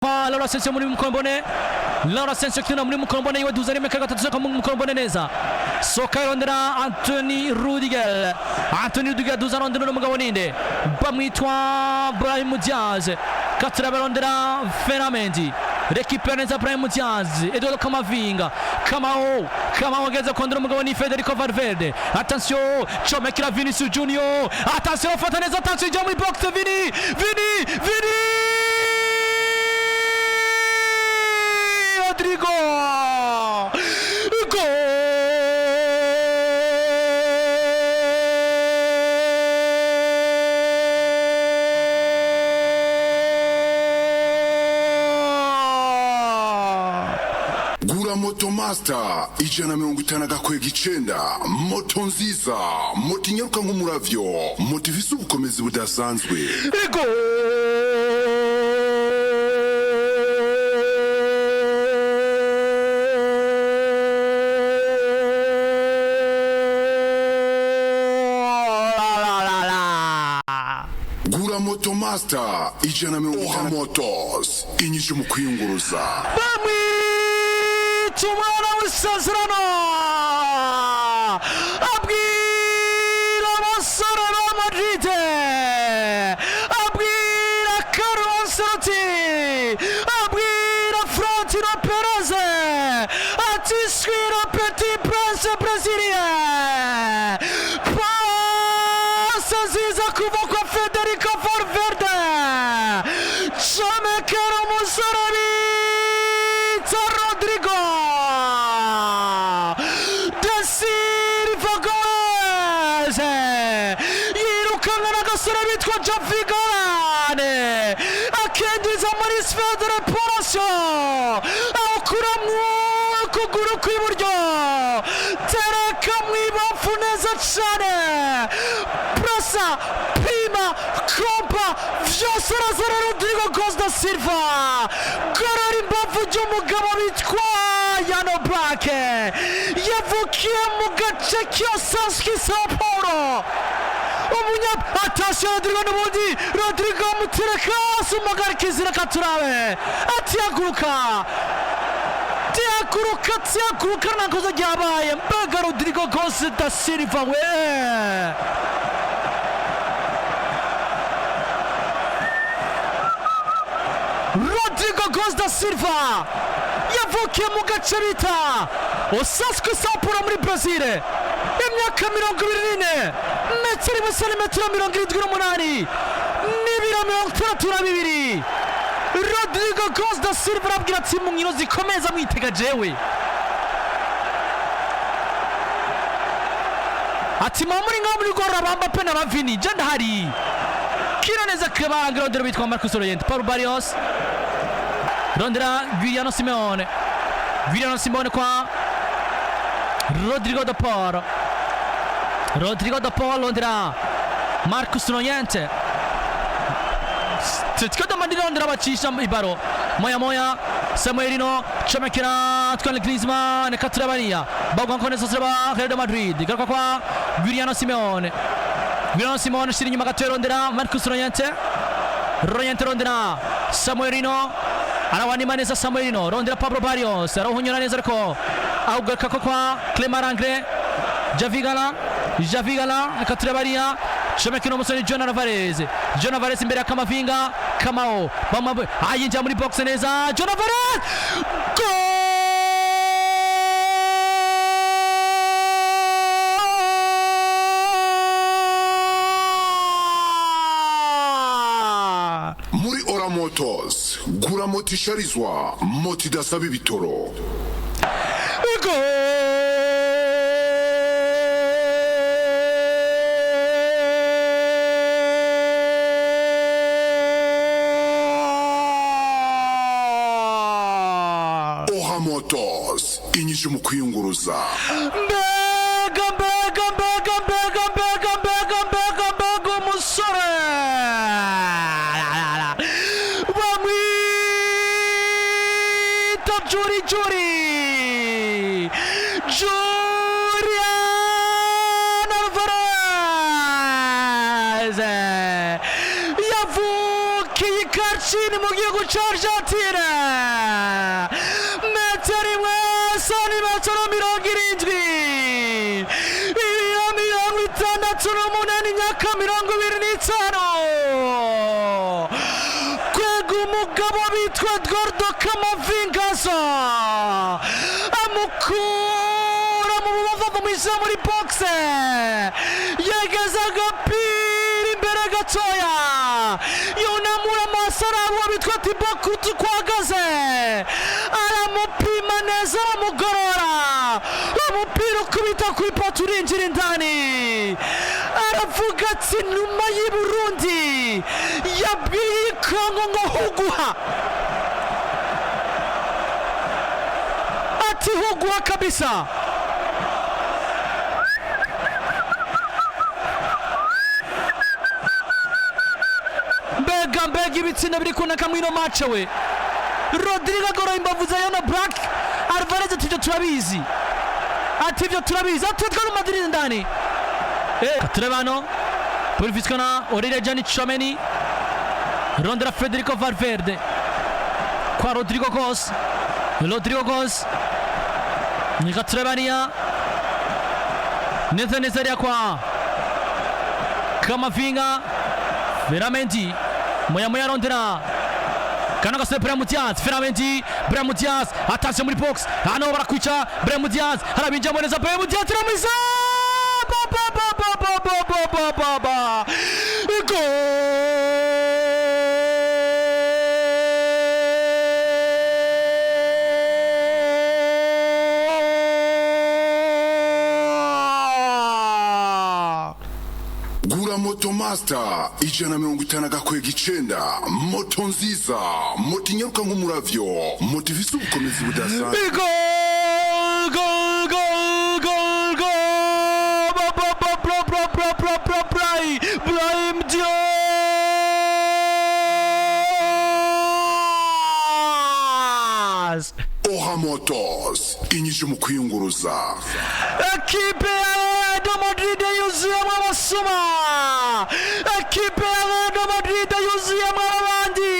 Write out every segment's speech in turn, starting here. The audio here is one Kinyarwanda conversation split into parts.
Laura Asensio muri mukombone, Laura Asensio kina muri mukombone iwe duzari meka gatatu kwa mukombone neza. Soka irondera Anthony Rudiger. Anthony Rudiger duzana rondera n'umugabo ninde. Bamwitwa Brahim Diaz. Katira barondera Ferramendi. Récupère neza Brahim Diaz. Eduardo Camavinga. Kamau geza kondera umugabo ni Federico Valverde. Attention, chomekira Vinicius Junior. Attention fata neza attention jya muri box Vini. Rodrigo! Gol! Gura Moto Master ijana mirongo itanu agakwega icenda. Moto nziza, moto inyaruka nk'umuravyo, moto ifise ubukomezi budasanzwe. Gura Moto Master ijana mirongo itanu Motos inyishu mu kwiyunguruza. Tumana wisazirano abwira abasore ba Madrid, abwira Carlo Ancelotti, abwira Florentino Perez ati swira petit prince brésilien. Passa nziza kuva kwa Federico Valverde, chomekera umusore bita Rodrigo da Silva Gomes, yirukana n'agasore bitwa Javi Galane akendiza muri sfera de reparation, awukuramwo ukuguru kw'iburyo tereka mw'ibamfu neza cane, prasa pima kompa vyose arazana Rodrigo Gomes da Silva, gorora imbavu ry'umugabo bitwa Yano Blake yavukiye mu gace k'Osasco Sao Paulo. Attention Rodrigo n'ubundi Rodrigo mutereka umugarikizira katurabe atihaguruka ntakoze ryabaye. Mbega Rodrigo Gomes da Silva we Rodrigo Gomes da Silva yavukiye mu gace bita Osasco Sao Paulo muri Brazil, imyaka 24, metero imwe santimetero 78 n'ibiro 62. Rodrigo Gomes da Silva arabwira ati mu nkino zikomeza mwitega jewe, ati muri ngaho muri gorora bamba pe na Vini je ndahari. Kino neza krebanga rondera bitwa Marcos Llorente, Paulo Barrios rondera Giuliano Simeone kwa Rodrigo de Paul rondera Marcos Llorente, tikada mandira rondera bacisha ibaro moya Samuelino chomekera twa Griezmann katurabania bagwa nkoneza siraba Real Madrid garuka kwa Giuliano Simeone shiri inyuma gato rondera Marcos Llorente rondera Samuelino arawanima neza Samuelino rondera Pablo Barrios arawunyura neza ariko awugaruka kwa Clement Langre Javi Galán akaturabania chomekera umusore John Alvarez imbere ya Camavinga Kamau ayinjira muri box neza John Alvarez Muri Ora Motos gura moto isharizwa, moto idasaba ibitoro. Ora Motos inyishu mu kwiyunguruza. Mbega umusore bamwita Julian Alvarez yavukiye i Kacini mu gihugu cya Argentine. Metero imwe santimetero 70, ibiro 68, imyaka 25. Kwega umugabo bitwa Edgardo Camavinga amukura mu bubavu mwiza muri boxe, yegeza agapira imbere gatoya, yunamura amaso araba bitwa Thibaut Courtois kwagaze, aramupima neza aramugorora, umupira ukubita ku ipoto urinjira indani, aravuga ati numa y'i Burundi yabwiye Kongo ngo huguha, ati huguha kabisa. Mbega ibitsina biri kunaka mwino match we. Rodrigo agora imbavu za Yana Black, Alvarez ati turabizi, ati ibyo turabizi, ati twari Madrid ndani. Katrevano Pulviskana Orire Gianni Tchouaméni, rondera Federico Valverde kwa Rodrigo Goes, ni Katrevania neza kwa Camavinga, Veramente moya rondera kana gasore Brahim Diaz atashye muri box, hano barakwica Brahim Diaz, harabinjira neza Brahim Diaz tiramiza Gura Moto Master 150 gakwega 9, moto nziza, moto inyaruka nk'umuravyo, moto ifise ubukomezi budasanzwe. Brahim Diaz. Oha Motos, inyishu mu kwiyunguruza. Ekipe ya Real Madrid yuzuyemo abasuma, ekipe ya Real Madrid yuzuyemo abandi,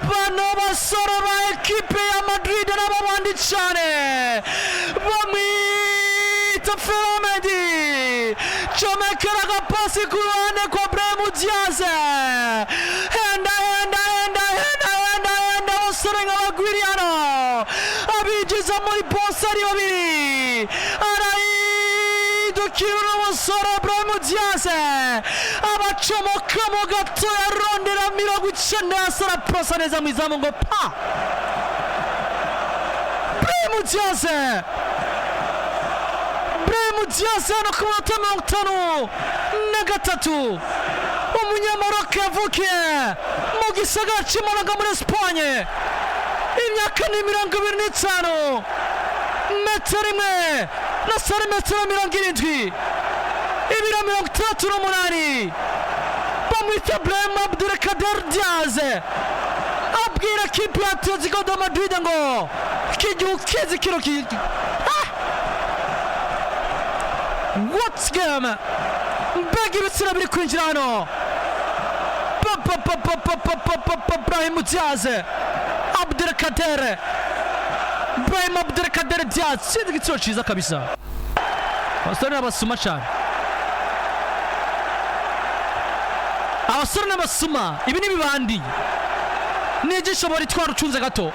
bano basore ba ekipe ya Madrid n'abandi cyane bamwita Ferramendi, comekera agapasi ku ruhande kwa Brahim Diaz, henda basore nk'abagwiriyano abigiza muri bosi ari babiri, arayidukira n'umusore Brahim Diaz abacomokamo gato yarondera 90 asara prosa neza mu izamu ngo pa. Brahim Diaz hano ku minota 53, umunyamaroke yavukiye mu gisagara cy'Imalaga muri Espanye, imyaka ni 25, metero imwe na santimetero 70, ibiro 68, bamwita Brahim Abdelkader Diaz, abwira kipe ya Atletico de Madrid ngo kigihugu kizi kiro What's game? Mbega ibitsina biri kwinjira hano. Brahim Diaz, Brahim Abdelkader Diaz, sinzi igitsina cyiza kabisa. Abasore n'abasuma cyane, abasore n'abasuma, ibi ni bibandi, ni igishobora itwara ucunze gato.